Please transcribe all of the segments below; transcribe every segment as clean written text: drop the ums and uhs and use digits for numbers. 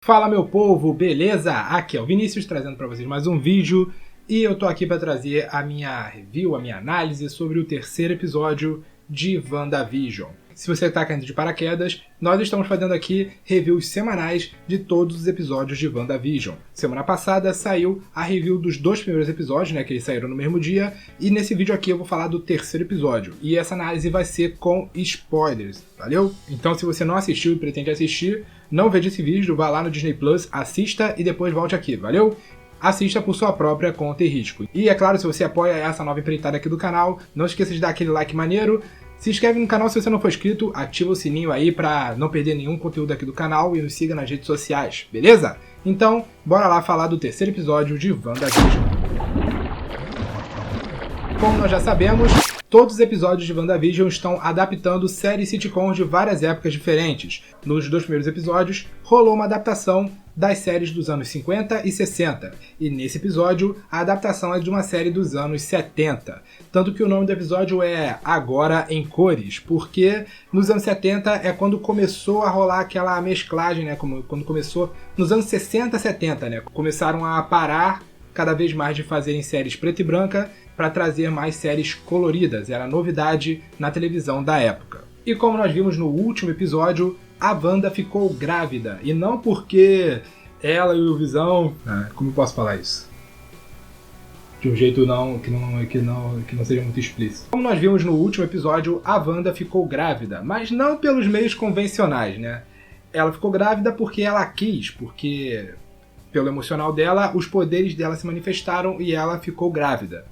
Fala meu povo, beleza? Aqui é o Vinícius trazendo para vocês mais um vídeo e eu tô aqui para trazer a minha review, a minha análise sobre o terceiro episódio de WandaVision. Se você está caindo de paraquedas, nós estamos fazendo aqui reviews semanais de todos os episódios de WandaVision. Semana passada saiu a review dos 2 primeiros episódios, que eles saíram no mesmo dia, e nesse vídeo aqui eu vou falar do terceiro episódio. E essa análise vai ser com spoilers, valeu? Então se você não assistiu e pretende assistir, não veja esse vídeo, vá lá no Disney Plus, assista e depois volte aqui, valeu? Assista por sua própria conta e risco. E é claro, se você apoia essa nova empreitada aqui do canal, não esqueça de dar aquele like maneiro. Se inscreve no canal se você não for inscrito, ativa o sininho aí pra não perder nenhum conteúdo aqui do canal e nos siga nas redes sociais, beleza? Então, bora lá falar do terceiro episódio de WandaVision. Como nós já sabemos, todos os episódios de WandaVision estão adaptando séries sitcoms de várias épocas diferentes. Nos 2 primeiros episódios, rolou uma adaptação das séries dos anos 50 e 60, e nesse episódio a adaptação é de uma série dos anos 70. Tanto que o nome do episódio é Agora em Cores, porque nos anos 70 é quando começou a rolar aquela mesclagem, quando começou nos anos 60 e 70, começaram a parar cada vez mais de fazerem séries preta e branca para trazer mais séries coloridas, era novidade na televisão da época. E como nós vimos no último episódio, a Wanda ficou grávida, e não porque ela e o Visão... como eu posso falar isso? De um jeito que não seja muito explícito. Como nós vimos no último episódio, a Wanda ficou grávida, mas não pelos meios convencionais, Ela ficou grávida porque ela quis, porque pelo emocional dela, os poderes dela se manifestaram e ela ficou grávida.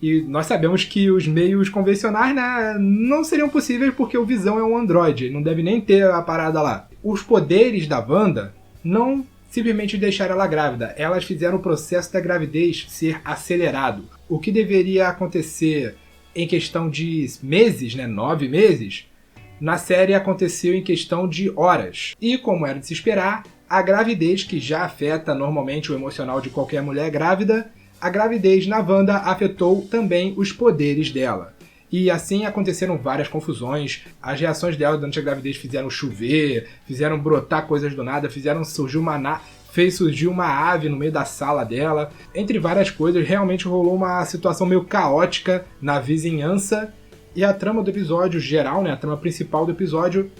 E nós sabemos que os meios convencionais, não seriam possíveis porque o Visão é um androide, não deve nem ter a parada lá. Os poderes da Wanda não simplesmente deixaram ela grávida, elas fizeram o processo da gravidez ser acelerado. O que deveria acontecer em questão de meses, 9 meses, na série aconteceu em questão de horas. E como era de se esperar, a gravidez, que já afeta normalmente o emocional de qualquer mulher grávida, a gravidez na Wanda afetou também os poderes dela. E assim aconteceram várias confusões, as reações dela durante a gravidez fizeram chover, fizeram brotar coisas do nada, fez surgir uma ave no meio da sala dela. Entre várias coisas, realmente rolou uma situação meio caótica na vizinhança. E a trama do episódio geral, a trama principal do episódio,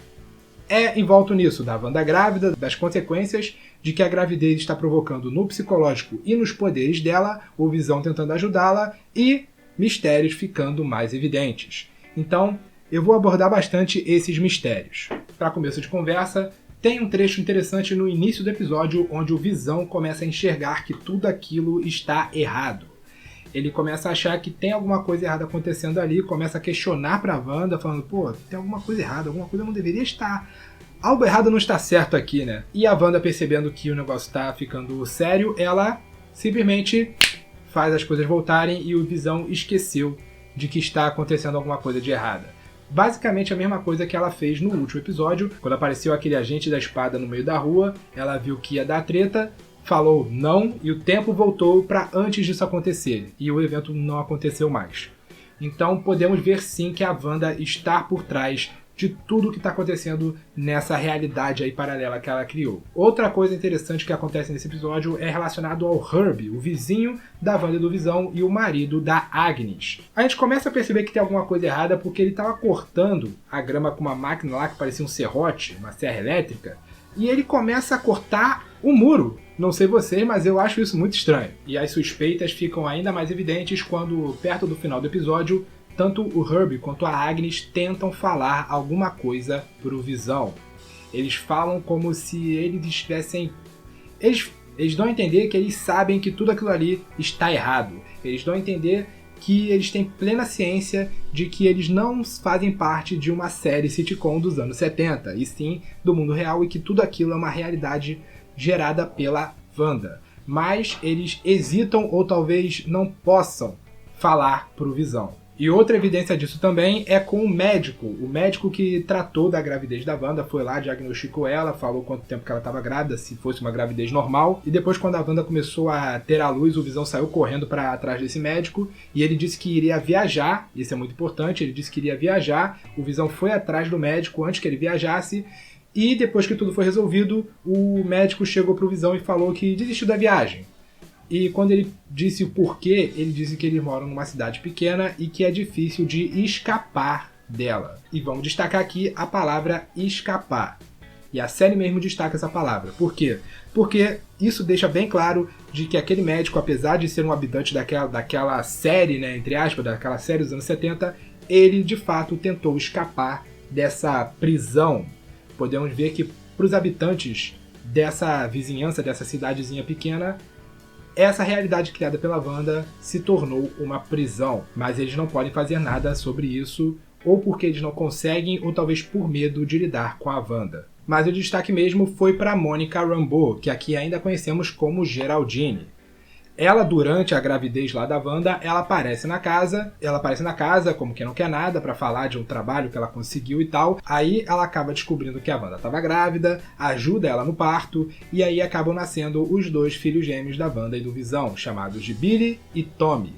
é envolto nisso, da Wanda grávida, das consequências de que a gravidez está provocando no psicológico e nos poderes dela, o Visão tentando ajudá-la e mistérios ficando mais evidentes. Então, eu vou abordar bastante esses mistérios. Para começo de conversa, tem um trecho interessante no início do episódio onde o Visão começa a enxergar que tudo aquilo está errado. Ele começa a achar que tem alguma coisa errada acontecendo ali, começa a questionar pra Wanda, falando, tem alguma coisa errada, alguma coisa não deveria estar. Algo errado não está certo aqui, E a Wanda, percebendo que o negócio está ficando sério, ela simplesmente faz as coisas voltarem e o Visão esqueceu de que está acontecendo alguma coisa de errada. Basicamente a mesma coisa que ela fez no último episódio, quando apareceu aquele agente da espada no meio da rua, ela viu que ia dar treta, falou não e o tempo voltou para antes disso acontecer e o evento não aconteceu mais. Então podemos ver sim que a Wanda está por trás de tudo que está acontecendo nessa realidade aí paralela que ela criou. Outra coisa interessante que acontece nesse episódio é relacionado ao Herb, o vizinho da Wanda e do Visão e o marido da Agnes. A gente começa a perceber que tem alguma coisa errada porque ele estava cortando a grama com uma máquina lá que parecia um serrote, uma serra elétrica, e ele começa a cortar o muro. Não sei vocês, mas eu acho isso muito estranho. E as suspeitas ficam ainda mais evidentes quando, perto do final do episódio, tanto o Herb quanto a Agnes tentam falar alguma coisa pro Visão. Eles falam como se eles estivessem... Eles dão a entender que eles sabem que tudo aquilo ali está errado. Eles dão a entender que eles têm plena ciência de que eles não fazem parte de uma série sitcom dos anos 70, e sim do mundo real, e que tudo aquilo é uma realidade gerada pela Wanda. Mas eles hesitam ou talvez não possam falar pro Visão. E outra evidência disso também é com o médico que tratou da gravidez da Wanda, foi lá, diagnosticou ela, falou quanto tempo que ela estava grávida, se fosse uma gravidez normal, e depois quando a Wanda começou a ter a luz, o Visão saiu correndo para trás desse médico, e ele disse que iria viajar, isso é muito importante, ele disse que iria viajar, o Visão foi atrás do médico antes que ele viajasse, E depois que tudo foi resolvido, o médico chegou pro Visão e falou que desistiu da viagem. E quando ele disse o porquê, ele disse que eles moram numa cidade pequena e que é difícil de escapar dela. E vamos destacar aqui a palavra escapar. E a série mesmo destaca essa palavra. Por quê? Porque isso deixa bem claro de que aquele médico, apesar de ser um habitante daquela série, né, entre aspas, daquela série dos anos 70, ele de fato tentou escapar dessa prisão. Podemos ver que para os habitantes dessa vizinhança, dessa cidadezinha pequena, essa realidade criada pela Wanda se tornou uma prisão. Mas eles não podem fazer nada sobre isso, ou porque eles não conseguem, ou talvez por medo de lidar com a Wanda. Mas o destaque mesmo foi para Monica Rambeau, que aqui ainda conhecemos como Geraldine. Ela, durante a gravidez lá da Wanda, ela aparece na casa como quem não quer nada, para falar de um trabalho que ela conseguiu e tal. Aí ela acaba descobrindo que a Wanda estava grávida, ajuda ela no parto, e aí acabam nascendo os 2 filhos gêmeos da Wanda e do Visão, chamados de Billy e Tommy.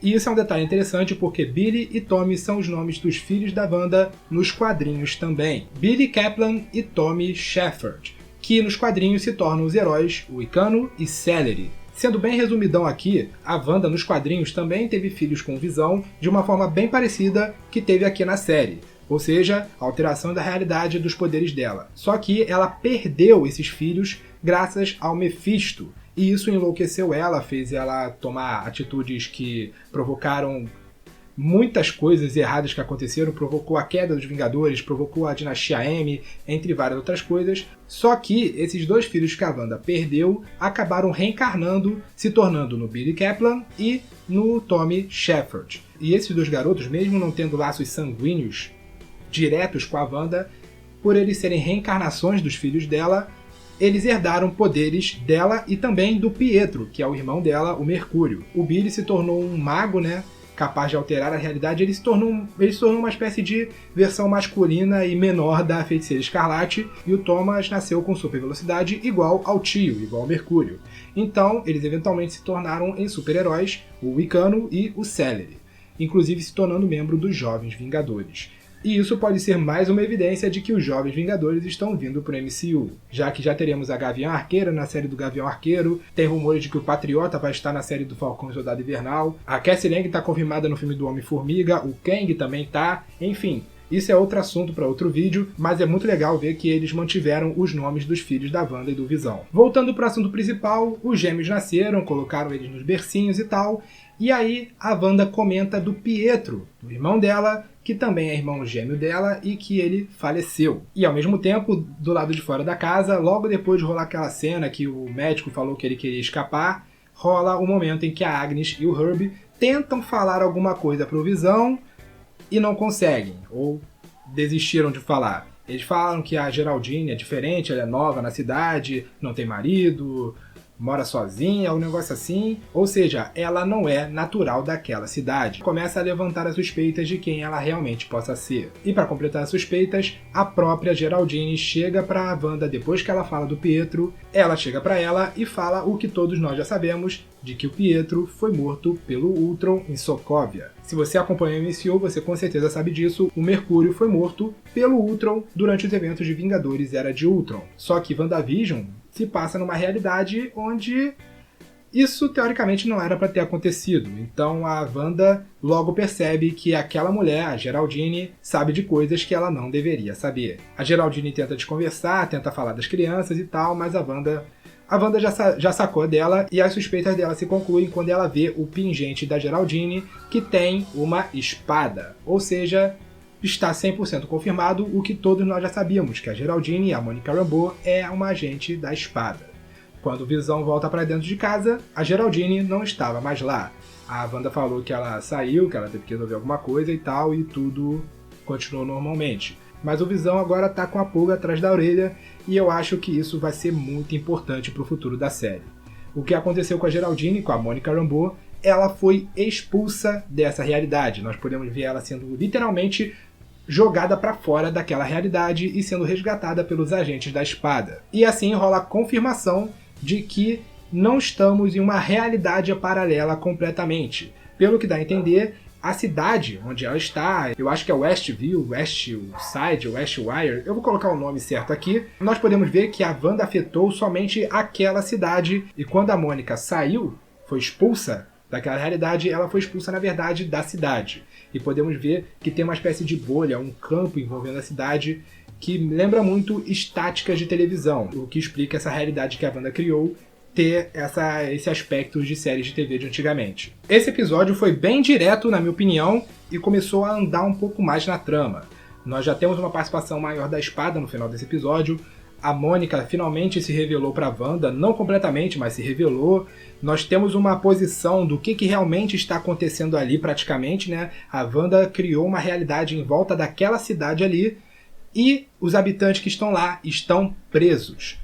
E isso é um detalhe interessante porque Billy e Tommy são os nomes dos filhos da Wanda nos quadrinhos também. Billy Kaplan e Tommy Shepherd, que nos quadrinhos se tornam os heróis Wicano e Celery. Sendo bem resumidão aqui, a Wanda nos quadrinhos também teve filhos com Visão de uma forma bem parecida que teve aqui na série. Ou seja, a alteração da realidade dos poderes dela. Só que ela perdeu esses filhos graças ao Mephisto. E isso enlouqueceu ela, fez ela tomar atitudes que provocaram muitas coisas erradas que aconteceram, provocou a queda dos Vingadores, provocou a dinastia M, entre várias outras coisas. Só que esses 2 filhos que a Wanda perdeu acabaram reencarnando, se tornando no Billy Kaplan e no Tommy Shepherd. E esses 2 garotos, mesmo não tendo laços sanguíneos diretos com a Wanda, por eles serem reencarnações dos filhos dela, eles herdaram poderes dela e também do Pietro, que é o irmão dela, o Mercúrio. O Billy se tornou um mago, né, capaz de alterar a realidade. Ele se tornou uma espécie de versão masculina e menor da Feiticeira Escarlate, e o Thomas nasceu com super velocidade igual ao tio, igual ao Mercúrio. Então, eles eventualmente se tornaram em super-heróis, o Wicano e o Celery, inclusive se tornando membro dos Jovens Vingadores. E isso pode ser mais uma evidência de que os Jovens Vingadores estão vindo para o MCU, já que já teremos a Gavião Arqueira na série do Gavião Arqueiro, tem rumores de que o Patriota vai estar na série do Falcão e Soldado Invernal, a Cassie Lang está confirmada no filme do Homem-Formiga, o Kang também tá, enfim. Isso é outro assunto para outro vídeo, mas é muito legal ver que eles mantiveram os nomes dos filhos da Wanda e do Visão. Voltando para o assunto principal, os gêmeos nasceram, colocaram eles nos bercinhos e tal, e aí a Wanda comenta do Pietro, do irmão dela, que também é irmão gêmeo dela e que ele faleceu. E ao mesmo tempo, do lado de fora da casa, logo depois de rolar aquela cena que o médico falou que ele queria escapar, rola o momento em que a Agnes e o Herb tentam falar alguma coisa pro Visão e não conseguem, ou desistiram de falar. Eles falam que a Geraldine é diferente, ela é nova na cidade, não tem marido, mora sozinha, um negócio assim. Ou seja, ela não é natural daquela cidade. Começa a levantar as suspeitas de quem ela realmente possa ser. E para completar as suspeitas, a própria Geraldine chega para a Wanda depois que ela fala do Pietro. Ela chega para ela e fala o que todos nós já sabemos, de que o Pietro foi morto pelo Ultron em Sokovia. Se você acompanha o MCU, você com certeza sabe disso. O Mercúrio foi morto pelo Ultron durante os eventos de Vingadores Era de Ultron. Só que WandaVision se passa numa realidade onde isso teoricamente não era para ter acontecido. Então a Wanda logo percebe que aquela mulher, a Geraldine, sabe de coisas que ela não deveria saber. A Geraldine tenta desconversar, tenta falar das crianças e tal, mas a Wanda já sacou dela, e as suspeitas dela se concluem quando ela vê o pingente da Geraldine, que tem uma espada. Ou seja, está 100% confirmado o que todos nós já sabíamos, que a Geraldine, a Monica Rambeau, é uma agente da espada. Quando o Visão volta para dentro de casa, a Geraldine não estava mais lá. A Wanda falou que ela saiu, que ela teve que resolver alguma coisa e tal, e tudo continuou normalmente. Mas o Visão agora tá com a pulga atrás da orelha, e eu acho que isso vai ser muito importante pro futuro da série. O que aconteceu com a Geraldine, com a Monica Rambeau, ela foi expulsa dessa realidade. Nós podemos ver ela sendo literalmente jogada para fora daquela realidade e sendo resgatada pelos agentes da espada. E assim rola a confirmação de que não estamos em uma realidade paralela completamente. Pelo que dá a entender, a cidade onde ela está, eu acho que é Westview, Westside, Westwire, eu vou colocar o nome certo aqui, nós podemos ver que a Wanda afetou somente aquela cidade, e quando a Mônica saiu, foi expulsa daquela realidade, ela foi expulsa, na verdade, da cidade. E podemos ver que tem uma espécie de bolha, um campo envolvendo a cidade, que lembra muito estáticas de televisão, o que explica essa realidade que a Wanda criou, ter esse aspecto de séries de TV de antigamente. Esse episódio foi bem direto, na minha opinião, e começou a andar um pouco mais na trama. Nós já temos uma participação maior da Espada no final desse episódio, a Mônica finalmente se revelou para a Wanda, não completamente, mas se revelou. Nós temos uma posição do que realmente está acontecendo ali praticamente, né? A Wanda criou uma realidade em volta daquela cidade ali, e os habitantes que estão lá estão presos.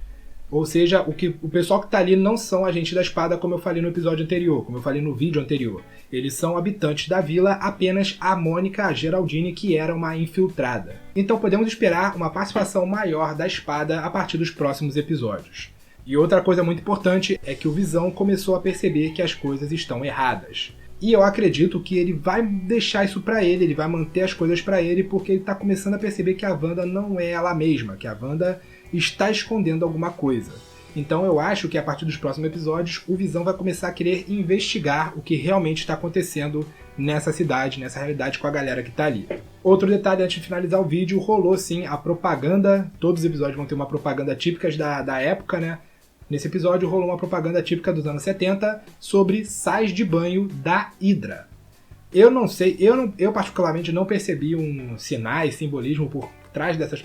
Ou seja, o pessoal que está ali não são agentes da Espada, como eu falei no episódio anterior, como eu falei no vídeo anterior. Eles são habitantes da vila, apenas a Mônica, a Geraldine, que era uma infiltrada. Então podemos esperar uma participação maior da Espada a partir dos próximos episódios. E outra coisa muito importante é que o Visão começou a perceber que as coisas estão erradas. E eu acredito que ele vai deixar isso pra ele vai manter as coisas pra ele, porque ele tá começando a perceber que a Wanda não é ela mesma, que a Wanda está escondendo alguma coisa. Então eu acho que a partir dos próximos episódios, o Visão vai começar a querer investigar o que realmente está acontecendo nessa cidade, nessa realidade com a galera que tá ali. Outro detalhe antes de finalizar o vídeo, rolou sim a propaganda, todos os episódios vão ter uma propaganda típica da época, né? Nesse episódio rolou uma propaganda típica dos anos 70 sobre sais de banho da Hydra. Eu não sei, eu particularmente não percebi sinais, simbolismo por trás dessa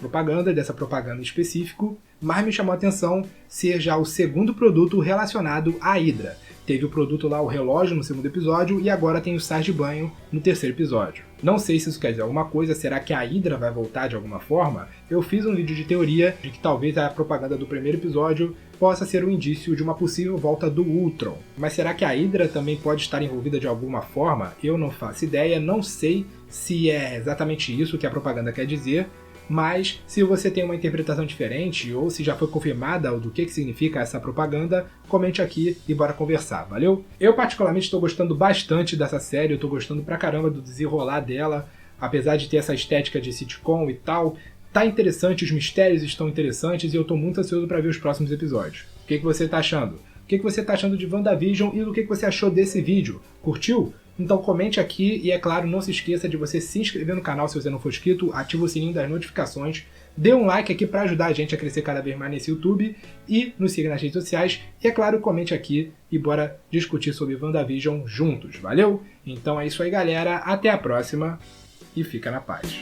propaganda em específico, mas me chamou a atenção ser já o segundo produto relacionado à Hydra. Teve o produto lá, o relógio, no segundo episódio, e agora tem os sais de banho no terceiro episódio. Não sei se isso quer dizer alguma coisa, será que a Hydra vai voltar de alguma forma? Eu fiz um vídeo de teoria de que talvez a propaganda do primeiro episódio possa ser um indício de uma possível volta do Ultron. Mas será que a Hydra também pode estar envolvida de alguma forma? Eu não faço ideia, não sei se é exatamente isso que a propaganda quer dizer, mas se você tem uma interpretação diferente ou se já foi confirmada do que significa essa propaganda, comente aqui e bora conversar, valeu? Eu particularmente estou gostando bastante dessa série, eu estou gostando pra caramba do desenrolar dela, apesar de ter essa estética de sitcom e tal, tá interessante, os mistérios estão interessantes e eu estou muito ansioso para ver os próximos episódios. O que você está achando? O que você está achando de WandaVision e do que você achou desse vídeo? Curtiu? Então comente aqui e, é claro, não se esqueça de você se inscrever no canal se você não for inscrito, ativa o sininho das notificações, dê um like aqui para ajudar a gente a crescer cada vez mais nesse YouTube e nos siga nas redes sociais e, é claro, comente aqui e bora discutir sobre WandaVision juntos, valeu? Então é isso aí, galera, até a próxima e fica na paz.